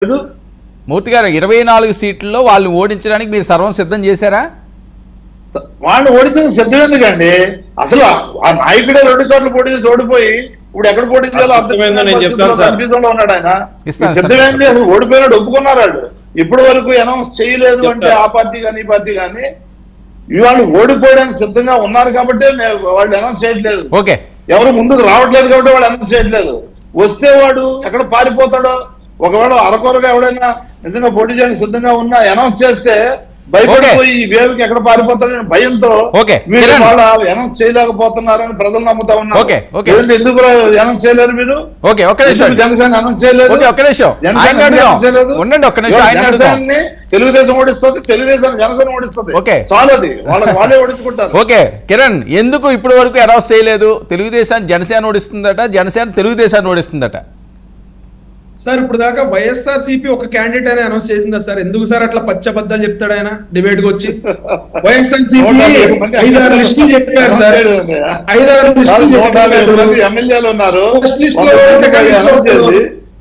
మూర్తి గారు 24 సీట్లలో వాళ్ళు ఓడించడానికి మీరు సర్వం సిద్ధం చేశారా? వాళ్ళు ఓడించిన సిద్ధం ఎందుకండి? అసలు ఆ నాయకుడే 2 చోట్ల పోటీ చేసి ఓడిపోయి ఇప్పుడు ఎక్కడ పోటీ చేయాలో కన్ఫ్యూజన్ ఉన్నాడు ఆయన. సిద్ధమైంది, అసలు ఓడిపోయినాడు ఒప్పుకున్నారు వాళ్ళు. ఇప్పటి వరకు అనౌన్స్ చేయలేదు అంటే ఆ పార్టీ కానీ ఈ పార్టీ కానీ వాళ్ళు ఓడిపోవడానికి సిద్ధంగా ఉన్నారు కాబట్టి వాళ్ళు అనౌన్స్ చేయట్లేదు. ఎవరు ముందుకు రావట్లేదు కాబట్టి వాళ్ళు అనౌన్స్ చేయట్లేదు. వస్తే వాడు ఎక్కడ పారిపోతాడో, ఒకవేళ అరకొరగా ఎవడైనా నిజంగా పోటీ చేయడానికి సిద్ధంగా ఉన్నా అనౌన్స్ చేస్తే భయపడిపోయి ఈ వేవ్కి ఎక్కడ పారిపోతాడని భయంతో మీరు వాళ్ళ అనౌన్స్ చేయలేకపోతున్నారని ప్రజలు నమ్ముతా ఉన్నారు. ఎందుకు అనౌన్స్ చేయలేరు మీరు? జనసేన అనౌన్స్ చేయలేదు. జనసేనని తెలుగుదేశం ఓడిస్తుంది, తెలుగుదేశం జనసేన ఓడిస్తుంది. చాలు, అది వాళ్ళే ఓడించుకుంటారు. ఓకే కిరణ్, ఎందుకు ఇప్పటి వరకు అనౌన్స్ చేయలేదు? తెలుగుదేశాన్ని జనసేన ఓడిస్తుందట, జనసేన తెలుగుదేశాన్ని ఓడిస్తుందట. సార్ ఇప్పుడు దాకా వైఎస్ఆర్సీపీ ఒక క్యాండిడేట్ అని అనౌన్స్ చేసిందా సార్? ఎందుకు సార్ అట్లా పచ్చబద్దాలు చెప్తాడు ఆయన డిబేట్ కి వచ్చి? వైఎస్ఆర్సీపీ 5-6 లిస్టులు చెప్పారు సార్. 5-6 ఎమ్మెల్యేలు ఉన్నారు.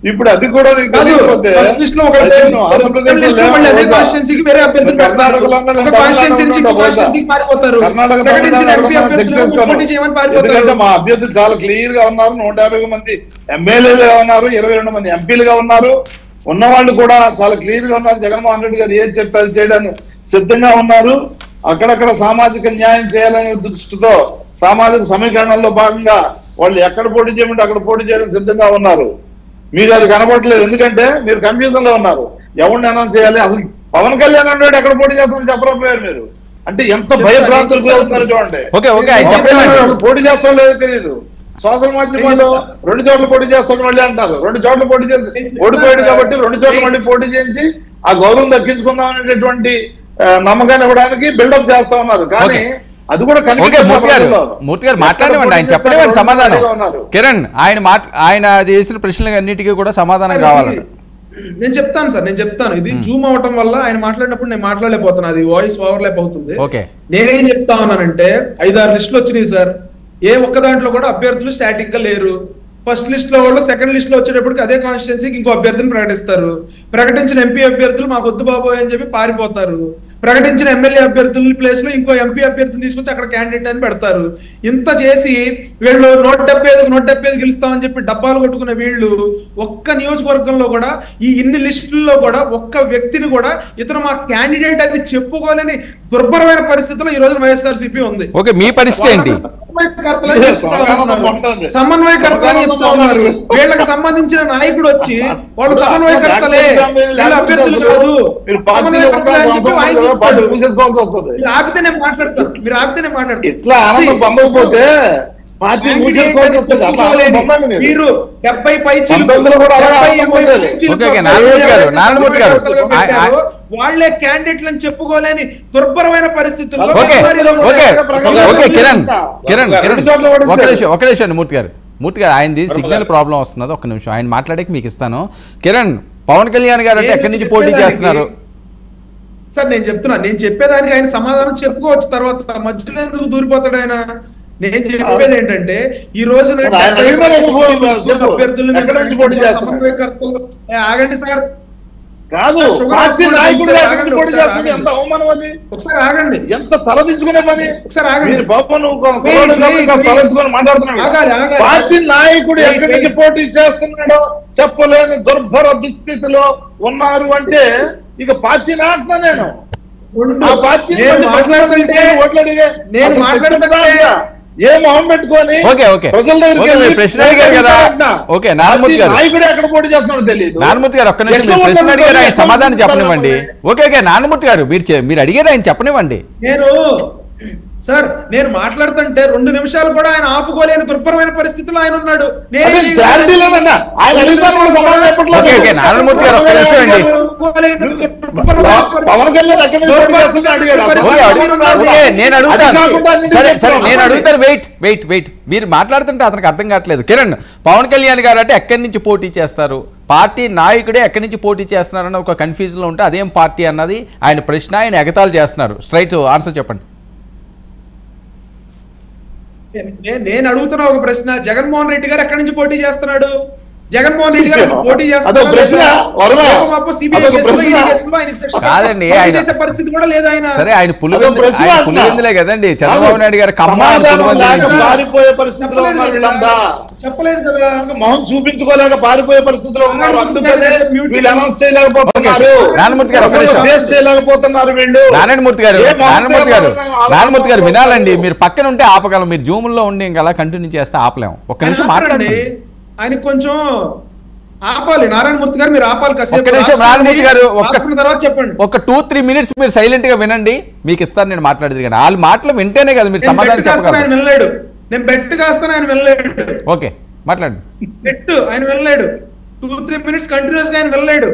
ఇప్పుడు అది కూడా ఫస్ట్ లిస్ట్ లో అదే కాన్స్టిట్యున్సీకి వేరే అభ్యర్థులు పారిపోతారు. ఎందుకంటే మా అభ్యర్థులు చాలా క్లియర్ గా ఉన్నారు. 150 మంది ఎమ్మెల్యేలుగా ఉన్నారు, 22 మంది ఎంపీలుగా ఉన్నారు. ఉన్నవాళ్ళు కూడా చాలా క్లియర్ గా ఉన్నారు. జగన్మోహన్ రెడ్డి గారు ఏది చెప్పారు చేయడానికి సిద్ధంగా ఉన్నారు. అక్కడక్కడ సామాజిక న్యాయం చేయాలనే దృష్టితో సామాజిక సమీకరణలో భాగంగా వాళ్ళు ఎక్కడ పోటీ చేయమంటే అక్కడ పోటీ చేయడానికి సిద్ధంగా ఉన్నారు. మీరు అది కనబడట్లేదు, ఎందుకంటే మీరు కన్ఫ్యూజన్ లో ఉన్నారు. ఎవరిని అనౌన్స్ చేయాలి? అసలు పవన్ కళ్యాణ్ అన్నాడు ఎక్కడ పోటీ చేస్తామని చెప్పలేకపోయారు మీరు. అంటే ఎంత భయభ్రాంతులకు అవుతున్నారు చూడండి. పోటీ చేస్తాం లేదో తెలియదు. సోషల్ మాధ్యమాల్లో 2 చోట్ల పోటీ చేస్తాం మళ్ళీ అంటారు. 2 చోట్ల పోటీ చేసి ఓడిపోయాడు కాబట్టి 2 చోట్ల మళ్ళీ పోటీ చేయించి ఆ గౌరవం దక్కించుకుందాం అనేటటువంటి నమ్మకాన్ని ఇవ్వడానికి బిల్డప్ చేస్తా ఉన్నారు. కానీ అది కూడా మూర్తి గారు మాట్లాడేవండి, ఆయన చెప్పలేవండి సమాధానం. కిరణ్, ఆయన చేసిన ప్రశ్నలు అన్నిటికీ కూడా సమాధానం కావాలండి. నేను చెప్తాను సార్, నేను చెప్తాను. ఇది జూమ్ అవటం వల్ల ఆయన మాట్లాడినప్పుడు నేను మాట్లాడలేకపోతున్నా, అది వాయిస్ ఓవర్లాప్ అవుతుంది. నేనేం చెప్తా ఉన్నానంటే 5-6 లిస్టులు వచ్చినాయి సార్. ఏ ఒక్క దాంట్లో కూడా అభ్యర్థులు స్టాటిక్ గా లేరు. ఫస్ట్ లిస్ట్ లో వాళ్ళు సెకండ్ లిస్ట్ లో వచ్చేటప్పటికి అదే కాన్స్టిట్యున్సీకి ఇంకో అభ్యర్థిని ప్రకటిస్తారు. ప్రకటించిన ఎంపీ అభ్యర్థులు మాకు వద్దు బాబోయ్ అని చెప్పి పారిపోతారు. ప్రకటించిన ఎమ్మెల్యే అభ్యర్థుల ప్లేస్ లో ఇంకో ఎంపీ అభ్యర్థిని తీసుకొచ్చి అక్కడ క్యాండిడేట్ అని పెడతారు. ఇంత చేసి వీళ్ళు 175 గెలుస్తామని చెప్పి డబ్బాలు కొట్టుకున్న వీళ్ళు ఒక్క నియోజకవర్గంలో కూడా ఈ ఇన్ని లిస్టుల్లో కూడా ఒక్క వ్యక్తిని కూడా ఇతను మా క్యాండిడేట్ అని చెప్పుకోలేని దుర్భరమైన పరిస్థితిలో ఈ రోజు వైఎస్ఆర్సీపీ ఉంది. మీ పరిస్థితి ఏంటి? సమన్వయకర్తలు చెప్తా ఉన్నారు. వీళ్ళకి సంబంధించిన నాయకుడు వచ్చి వాళ్ళు సమన్వయకర్తలే, వీళ్ళ అభ్యర్థులు కాదు, సమన్వయకర్తలే అని చెప్పి ఆపితే నేను మాట్లాడతాను. మీరు ఆపితే నేను మాట్లాడతాను. మీరు 70 పైచీలు వాళ్లే క్యాండిడేట్లను చెప్పుకోలేని దుర్భరమైన పరిస్థితుల్లో మూర్తి గారు ఆయనది సిగ్నల్ ప్రాబ్లం వస్తున్నది. ఒక్క నిమిషం ఆయన మాట్లాడేకి మీకు ఇస్తాను. కిరణ్, పవన్ కళ్యాణ్ గారు అంటే ఎక్కడి నుంచి పోటీ చేస్తున్నారు సార్? నేను చెప్తున్నా, నేను చెప్పేదానికి ఆయన సమాధానం చెప్పుకోవచ్చు. తర్వాత మధ్యలో ఎందుకు దూరిపోతాడు ఆయన? నేను చెప్పేది ఏంటంటే ఈ రోజు అభ్యర్థులు ఆగండి సార్, ఒకసారి ఆగండి. ఎంత తలదించుకునే పని? ఒకసారి ఆగండి. పార్టీ నాయకుడు ఎక్కడి నుంచి పోటీ చేస్తున్నాడో చెప్పలేని దుర్భర దుస్థితిలో ఉన్నారు అంటే ఇక పార్టీ నాటున్నా నేను. ఆ పార్టీ ఓట్లు అడిగే నేను మాట్లాడుతున్నా ఏ మొహం పెట్టుకొని ప్రజల దగ్గరికి నాయకుడు ఎక్కడ పోటీ చేస్తున్నాడో తెలియదు. నారాయణమూర్తి గారు ఒక్క నిమిషం ప్రశ్న అడిగారు, ఆయన సమాధానం చెప్పనివ్వండి. ఓకే నారాయణమూర్తి గారు మీరు అడిగారు, ఆయన చెప్పనివ్వండి. సార్ నేను మాట్లాడుతుంటే 2 నిమిషాలు కూడా ఆయన ఆపుకోలేని దుర్భరమైన పరిస్థితిలో ఆయన ఉన్నాడు. నారాయణమూర్తి గారు ఒక్క నిమిషం అండి. నేను అడుగుతాను, సరే నేను అడుగుతాను. వెయిట్ మీరు మాట్లాడుతుంటే అతనికి అర్థం కావట్లేదు. కిరణ్, పవన్ కళ్యాణ్ గారు అంటే ఎక్కడి నుంచి పోటీ చేస్తారు? పార్టీ నాయకుడే ఎక్కడి నుంచి పోటీ చేస్తున్నారన్న ఒక కన్ఫ్యూజన్ లో ఉంటే అదేం పార్టీ అన్నది ఆయన ప్రశ్న. ఆయన ఎగతాళి చేస్తున్నారు. స్ట్రైట్ ఆన్సర్ చెప్పండి. నేను అడుగుతున్న ఒక ప్రశ్న, జగన్మోహన్ రెడ్డి గారు ఎక్కడి నుంచి పోటీ చేస్తున్నాడు? జగన్మోహన్ రెడ్డి గారు అసలు పోటీ అదొక ప్రశ్న, వర్మ. అదొక ప్రశ్న. కాదండి, ఆయన పరిస్థితి కూడా లేదు ఆయన. సరే ఆయన పులివెందులే కదండి, చంద్రబాబు నాయుడు గారు ఖమ్మాన్ని పులివెందుల నుంచి పారిపోయే పరిస్థితిలో ఉన్నారు వీళ్ళంతా. చెప్పలేదు కదా, మొహం చూపించుకోలేక పారిపోయే పరిస్థితిలో ఉన్నారు. అందుకనే వీళ్ళు అనౌన్స్ చేయలేకపోతున్నారు, నారాయణమూర్తి గారు ఒక్క నిమిషం. ఫేస్ చేయలేకపోతున్నారు వీళ్ళు. నారాయణమూర్తి గారు వినాలండి, మీరు పక్కన ఉంటే ఆపగలం, మీరు జూమ్ లో ఉండి ఇంకా అలా కంటిన్యూ చేస్తే ఆపలేము. ఒక్క నిమిషం మాట్లాడండి. ఆయనకు కొంచెం ఆపాలి, నారాయణమూర్తి గారు మీరు ఆపాలి కాసేపు. ఒక్క నిమిషం నారాయణమూర్తి గారు, తర్వాత చెప్పండి. ఒక 2-3 minutes మీరు సైలెంట్ గా వినండి, మీకు ఇస్తాను నేను మాట్లాడేది. కానీ వాళ్ళ మాటలు వింటేనే కదా మీరు సమాధానం చెప్పగలరు. ఆయన వెళ్ళలేడు, నేను బెట్ కాస్తాను, ఆయన వెళ్ళలేడు. ఓకే మాట్లాడండి. బెట్ ఆయన వెళ్ళలేడు, 2-3 minutes కంటిన్యూస్ గా ఆయన వెళ్ళలేడు,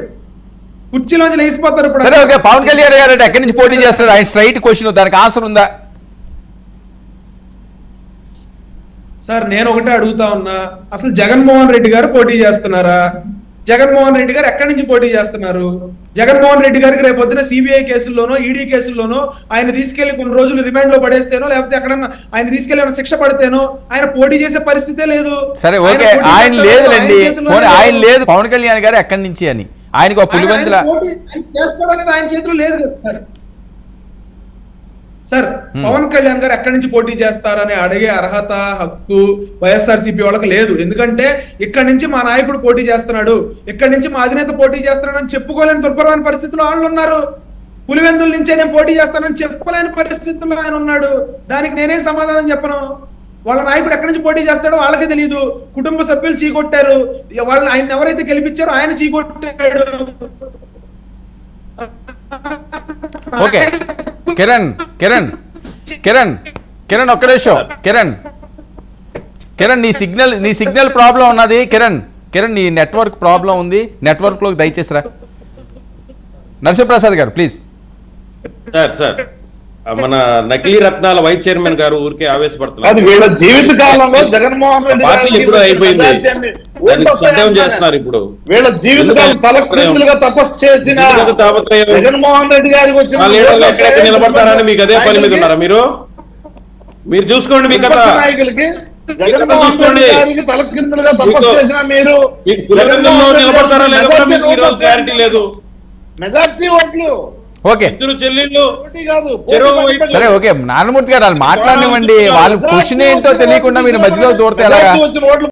కుర్చీలోంచి లేచిపోతారు ఇప్పుడు. సరే ఓకే, పవన్ కళ్యాణ్ గారు అంటే ఎక్కడి నుంచి పోటీ చేస్తారు? ఆయన స్ట్రైట్ క్వశ్చన్, దానికి ఆన్సర్ ఉందా? సార్ నేను ఒకటే అడుగుతా ఉన్నా, అసలు జగన్మోహన్ రెడ్డి గారు పోటీ చేస్తున్నారా? జగన్మోహన్ రెడ్డి గారు ఎక్కడి నుంచి పోటీ చేస్తున్నారు? జగన్మోహన్ రెడ్డి గారికి రేపు పొద్దున సిబిఐ కేసుల్లోనో ఈడీ కేసుల్లోనో ఆయన తీసుకెళ్లి కొన్ని రోజులు రిమాండ్ లో పడేస్తేనో, లేకపోతే ఎక్కడన్నా ఆయన తీసుకెళ్లి శిక్ష పడితేనో ఆయన పోటీ చేసే పరిస్థితే లేదు. సరే ఓకే, ఆయన లేదులేండి, ఆయన లేదు. పవన్ కళ్యాణ్ గారు ఎక్కడి నుంచి అని ఆయనకు ఒక పులివెందుల చేసుకోవడం ఆయన చేతిలో లేదు కదా సార్. సార్ పవన్ కళ్యాణ్ గారు ఎక్కడి నుంచి పోటీ చేస్తారని అడిగే అర్హత, హక్కు వైఎస్ఆర్సీపీ వాళ్ళకి లేదు. ఎందుకంటే ఇక్కడి నుంచి మా నాయకుడు పోటీ చేస్తున్నాడు, ఇక్కడి నుంచి మా అధినేత పోటీ చేస్తున్నాడు అని చెప్పుకోలేని దుర్భరమైన పరిస్థితుల్లో వాళ్ళు ఉన్నారు. పులివెందుల నుంచే నేను పోటీ చేస్తానని చెప్పుకోలేని పరిస్థితుల్లో ఆయన ఉన్నాడు. దానికి నేనే సమాధానం చెప్పను. వాళ్ళ నాయకుడు ఎక్కడి నుంచి పోటీ చేస్తాడో వాళ్ళకే తెలియదు. కుటుంబ సభ్యులు చీకొట్టారు, వాళ్ళని ఆయన ఎవరైతే గెలిపించారో ఆయన చీకొట్టాడు. ఓకే కిరణ్ కిరణ్ కిరణ్ కిరణ్ ఒక్క నిమిషం. కిరణ్ నీ సిగ్నల్ ప్రాబ్లం ఉన్నది. కిరణ్ నీ నెట్వర్క్ ప్రాబ్లం ఉంది, నెట్వర్క్ లోకి దయచేసి రా. నరసింహప్రసాద్ గారు ప్లీజ్. సార్ మన నకిలీ రత్నాల వైస్ చైర్మన్ గారు ఊరికే ఆవేశపడుతున్నారు. వీళ్ళ జీవిత కాలంలో జగన్మోహన్ రెడ్డి పార్టీ ఎప్పుడు అయిపోయింది, చేస్తున్నారు. ఇప్పుడు వీళ్ళ జీవితకాలం తలక్రిందులుగా తపస్సు చేసిన జగన్మోహన్ రెడ్డి గారికి వచ్చిన ఎక్కడెక్కడ నిలబడతారని మీకు అదే పని మీద ఉన్నారా? మీరు చూసుకోండి మీ కథ. నాయకులకి జగన్మోహన్ రెడ్డి గారికి తలక్రిందులుగా తపస్సు చేసిన మీరు నిలబడతారా లేదా మీకు ఈ రోజు క్లారిటీ లేదు. మెజార్టీ ఓట్లు ఓకే చెల్లెళ్ళు సరే ఓకే, నారాయణమూర్తి గారు వాళ్ళు మాట్లాడినివ్వండి. వాళ్ళు క్వశ్చన్ ఏంటో తెలియకుండా మీరు మధ్యలో దూరితే ఎలాగా?